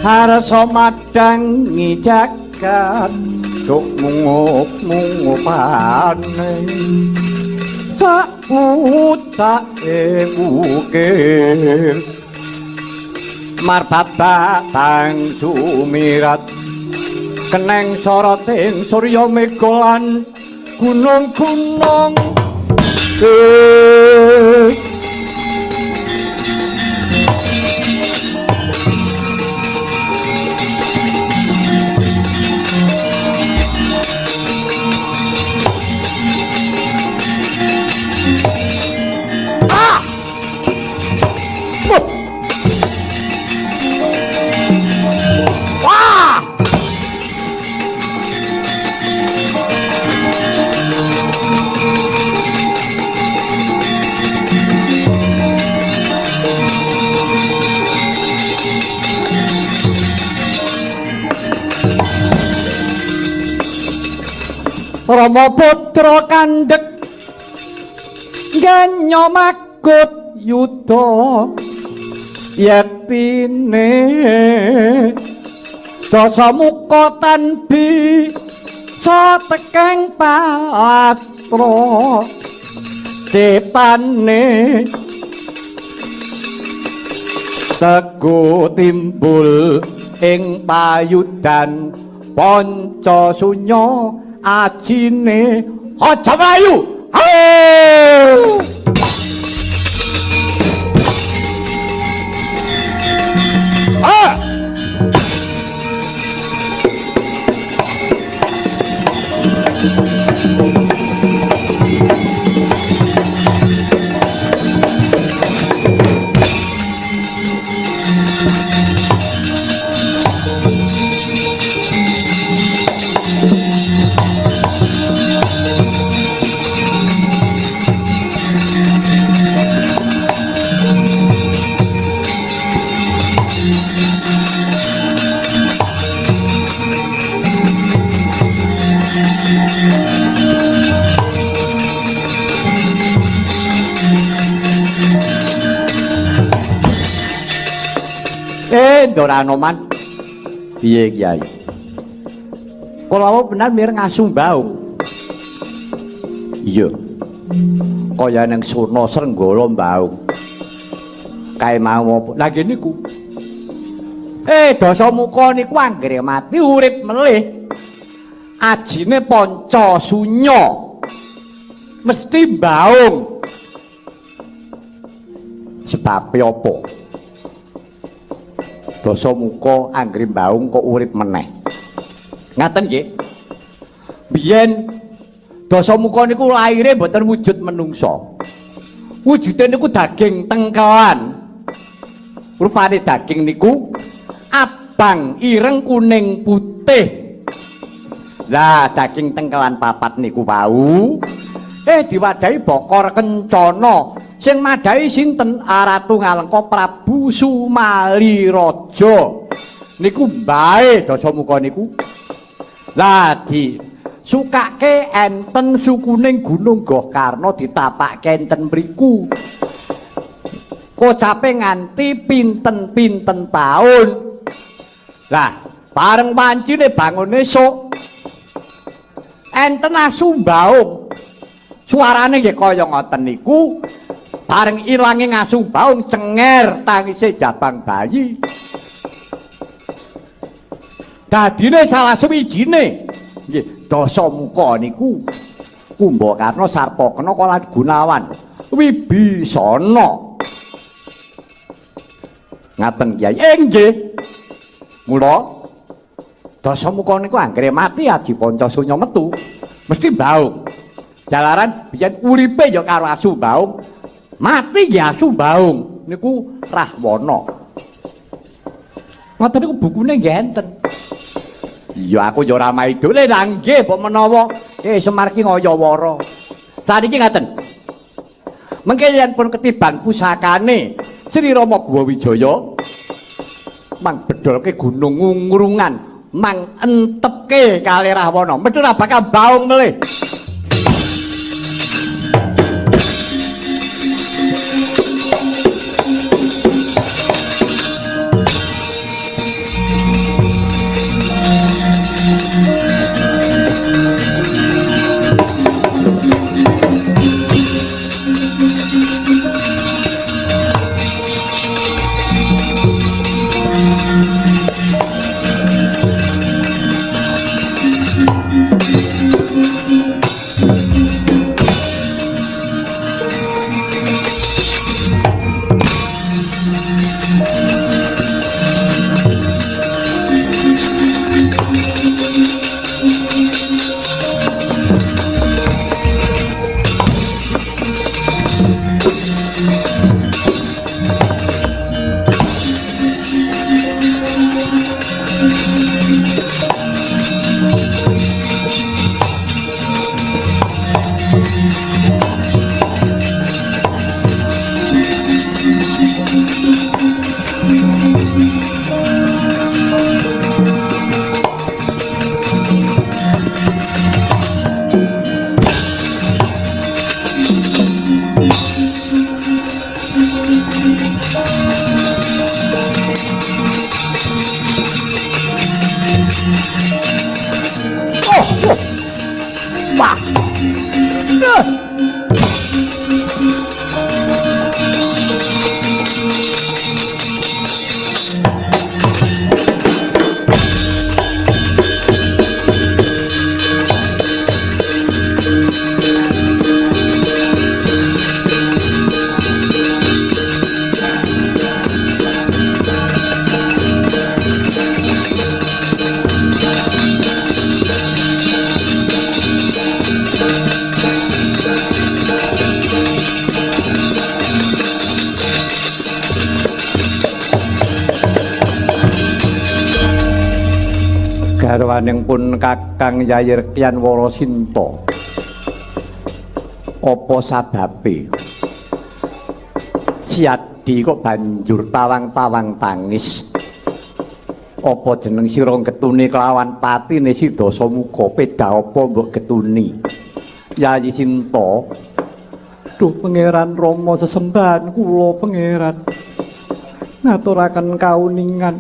harsa madangi jagat duk mungup-mungupane sautake bukir marbaba tang sumirat keneng soroting surya mega lan gunung-gunung Rama putra kandhek ganyo makut yuda yektine dasa muka tanbi satekeng patra cepane tego timbul ing payudan panca sunya ajine aja mlayu Doranoman piye Kyai kula bener mireng asu mbaung iya kaya ning Surna Srenggala mbaung kae mau lagi niku Dasamuka niku anggere mati urip melih ajine panca sunya mesti mbaung sebab apa Dasamuka anggere mbaung kok urip meneh. Ngaten nggih. Biyen Dasamuka niku laire mboten wujud menungsa. Wujude niku daging tengkelan. Rupane daging niku abang, ireng, kuning, putih. Lah daging tengkelan papat niku wau diwadahi Bokor Kencana. Sing madhahi sinten Ratu Ngalengka Prabu Sumali-raja niku mbae Dasamuka niku lah disukake enten sukuning Gunung Gohkarna ditapake enten mriku kocape nganti pinten-pinten taun lah bareng wancine bangun esuk enten asu mbaung suarane nggih kaya ngoten niku bareng ilange ngasu baung cenger tangise jabang bayi dadine salah suwijine nggih Dasamuka niku Kumbakarna Sarpakena Kala Gunawan Wibisana ngaten Kyai nggih mula Dasamuka niku anggere mati aji panca sunya metu mesti baung jalaran biyen uripe ya karo asu baung mati nggih asu baung niku Rahwana. Ngoten niku bukune nggih enten. Iya aku ya ora maidole lah nggih mbok menawa Semar ki ngayawara. Saniki ngaten. Mengke yen pun ketiban pusakane Sri Rama Guwa Wijaya mang bedolke gunung ngurungan mang entepke kali Rahwana mesti ora bakal baung melih. garwaning pun Kakang Yayi Rekyan Warasinta. Apa sababe Siadi kok banjur tawang-tawang tangis? Apa jeneng sira getune kelawan patine Sidasa Muka peda apa mbok getuni? Yayi Sinta. Duh Pangeran Rama sesembahan kula Pangeran. Ngaturaken kauningan.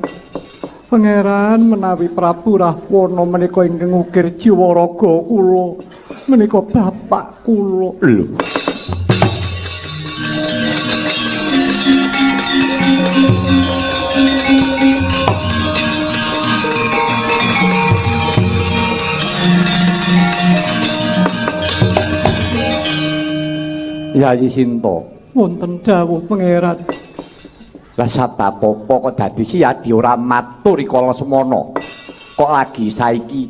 Pangeran menawi Prabu Rahwana menika ingkang ngukir jiwa raga kula, menika bapak kula. Lho. Yayi Sinta, wonten dawuh Pangeran. Lah sabab apa kok dadi Siadi ora matur rikala semana? Kok lagi saiki?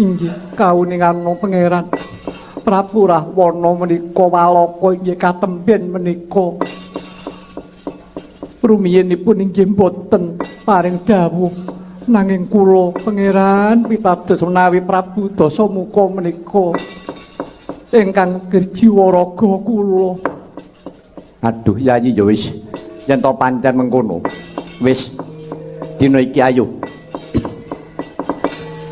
Inggih, kauningan Pangeran. Prabu Rahwana menika walaka inggih katemben menika. Rumiyinipun inggih boten paring dawuh nanging kula Pangeran pitados menawi Prabu Dasamuka menika ingkang gerjiwa raga kula. Aduh Yayi ya wis. Yen to pancen mengkono wis dina iki ayo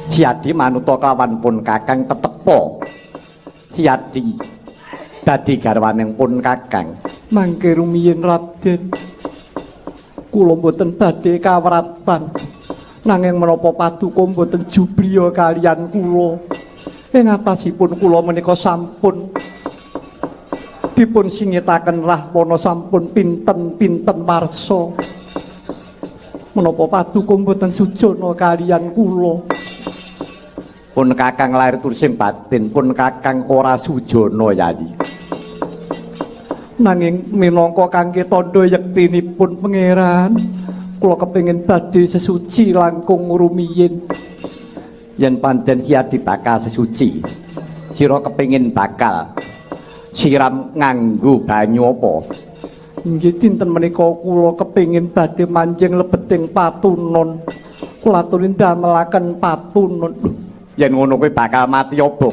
Siadi manuta kawan pun Kakang tetepa Siadi dadi garwaning pun Kakang mangke rumiyin Raden kula mboten badhe kawratan nanging menapa paduka mboten jubriya kaliyan kula ing atasipun kula menika sampun dipun singitaken Rahwana sampun pinten-pinten warsa. Menapa paduka mboten sujana kaliyan kula? Pun Kakang lair tursing batin, pun Kakang ora sujana Yayi. Nanging minangka kangge tandha yektinipun Pangeran, kula kepengin badhe sesuci langkung rumiyin. Yen pancen Siadi bakal sesuci, sira kepengin bakal siram nganggo banyu apa? Nggih dinten menika kula kepengin badhe manjing lebeting patunon. Kula aturi ndamelaken patunon. Yen ngono kuwi bakal mati obong.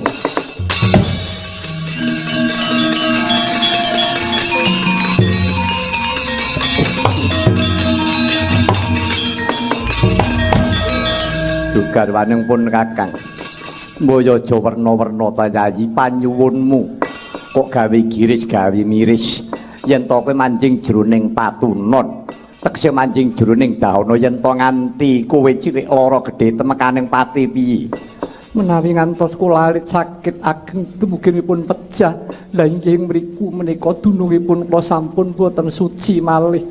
Dugarwaning pun Kakang. Mbaya aja werna-werna ta Yayi panyuwunmu. Kok gawe giris gawe miris yen to kowe manjing jroning patunon tekse manjing jroning dahana yen to nganti kowe cilik lara gedhe temekaning pati piye menawi ngantos kula alit sakit ageng dumuginipun pejah lha inggih mriku menika dunungipun kula sampun boten suci malih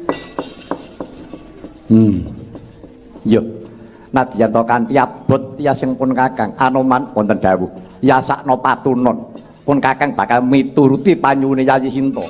yo nadyan to kanthi abot tiyasing pun Kakang Anoman wonten dawuh yasakna patunon pun Kakang bakal mituruti panyuwune Yayi Sinta.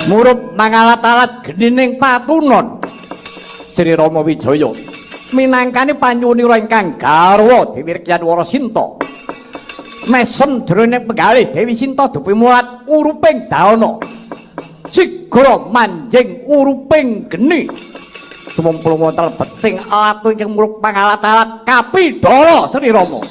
murup mangalat-alat genining patunon Sri Rama Wijaya minangkani panyuwunira ingkang garwa Dewi Rekyan Warasinta mesen jroning penggalih Dewi Sinta dupi mulat uruping daana sigra manjing uruping geni sumempul wonten beting alatu ingkang murup mangalat-alat kapidara Sri Rama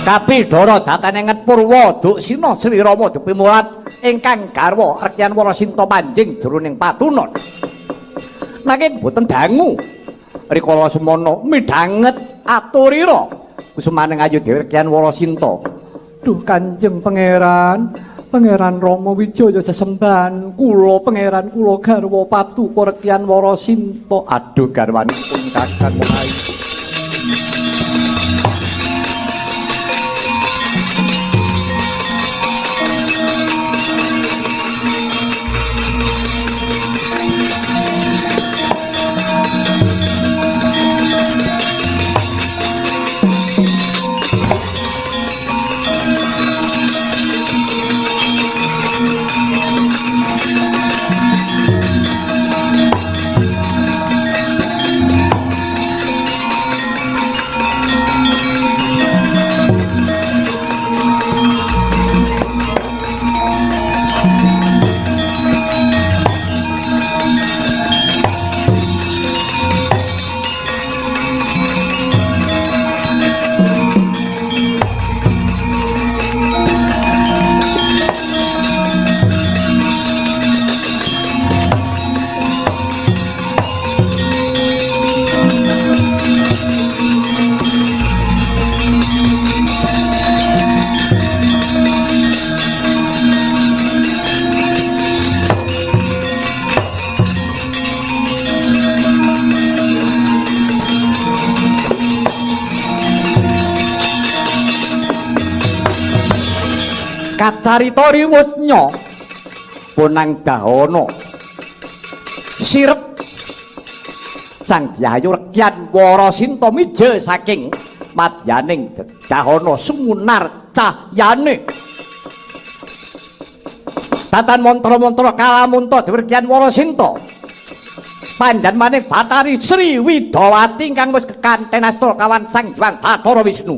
Kapidara datanenget Purwa Duksina Sri Rama dupi mulat ingkang garwa Rekyan Warasinta manjing jroning patunon. Nanging boten dangu rikala semana midhanget aturira kusumaning ayu Dewi Rekyan Warasinta. Duh Kanjeng Pangeran, Pangeran Rama Wijaya sesembahan kula pangeran kula garwa Paduka Rekyan Warasinta. Aduh garwanipun kakang mulai kacarita riwusnya punang dahana sirep Sang Hyang Rekyan Warasinta mija saking madyaning dahana sumunar cahyane tatan mantra-mantra kalamunta Dewi Rekyan Warasinta pandan maning Batari Sri Widawati ingkang wis kekanten astra kawan Sang Hyang Bathara Wisnu.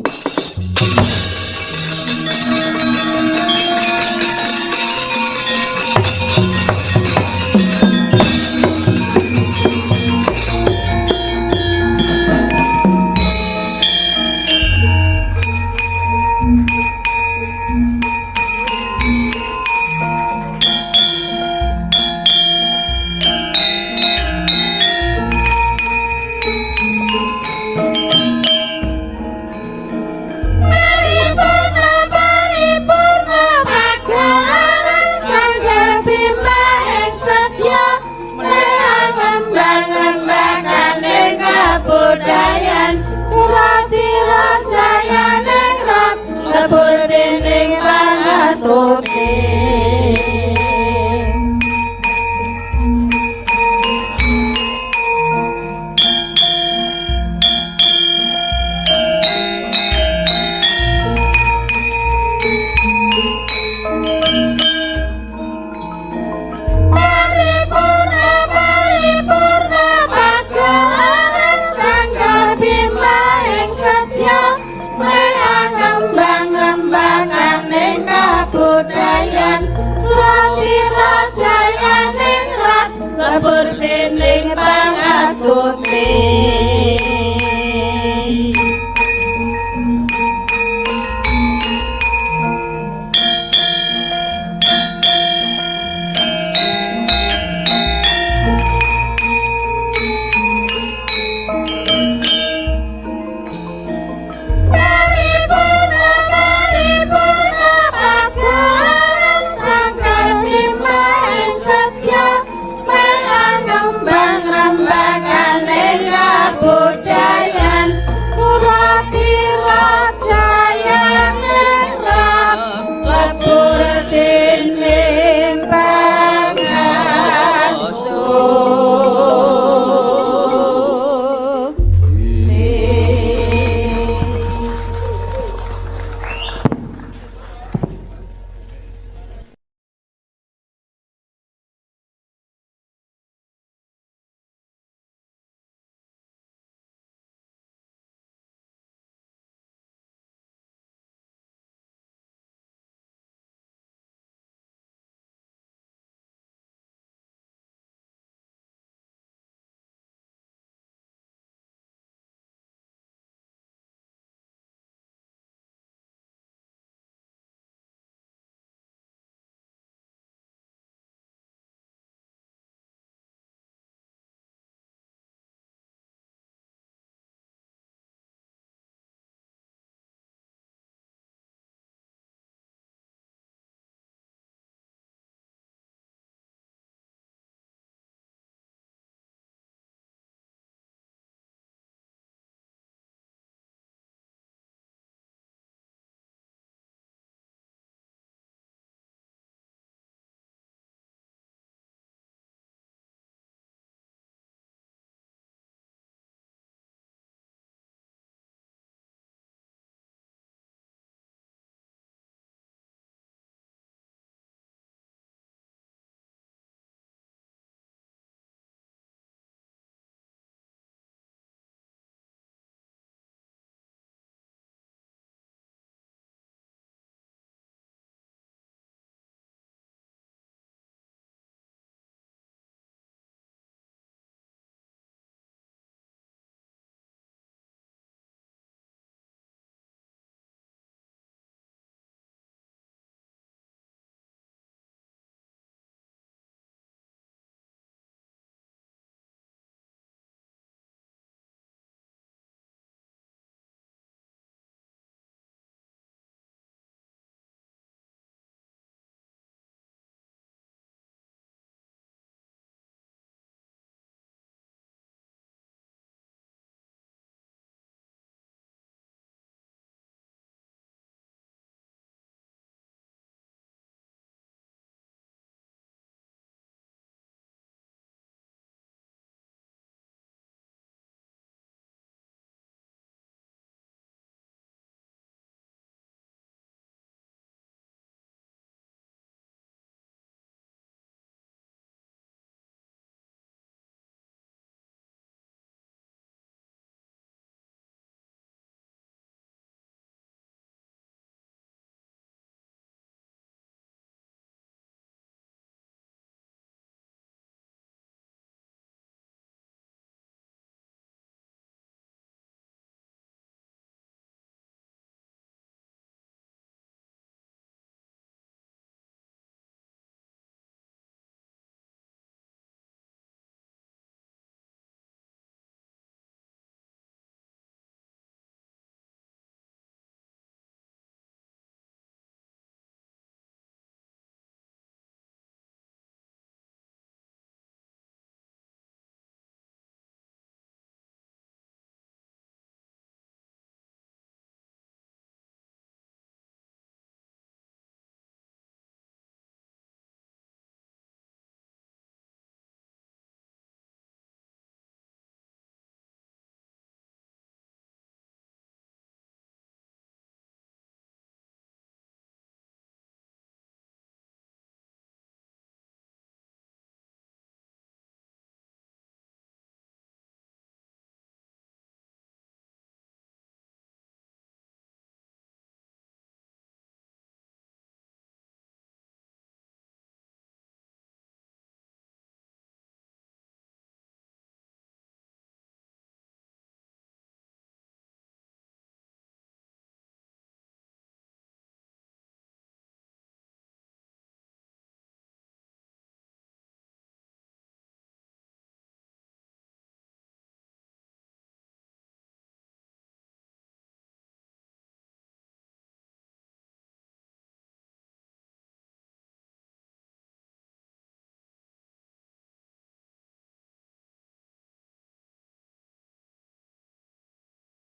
Berdening pangastuti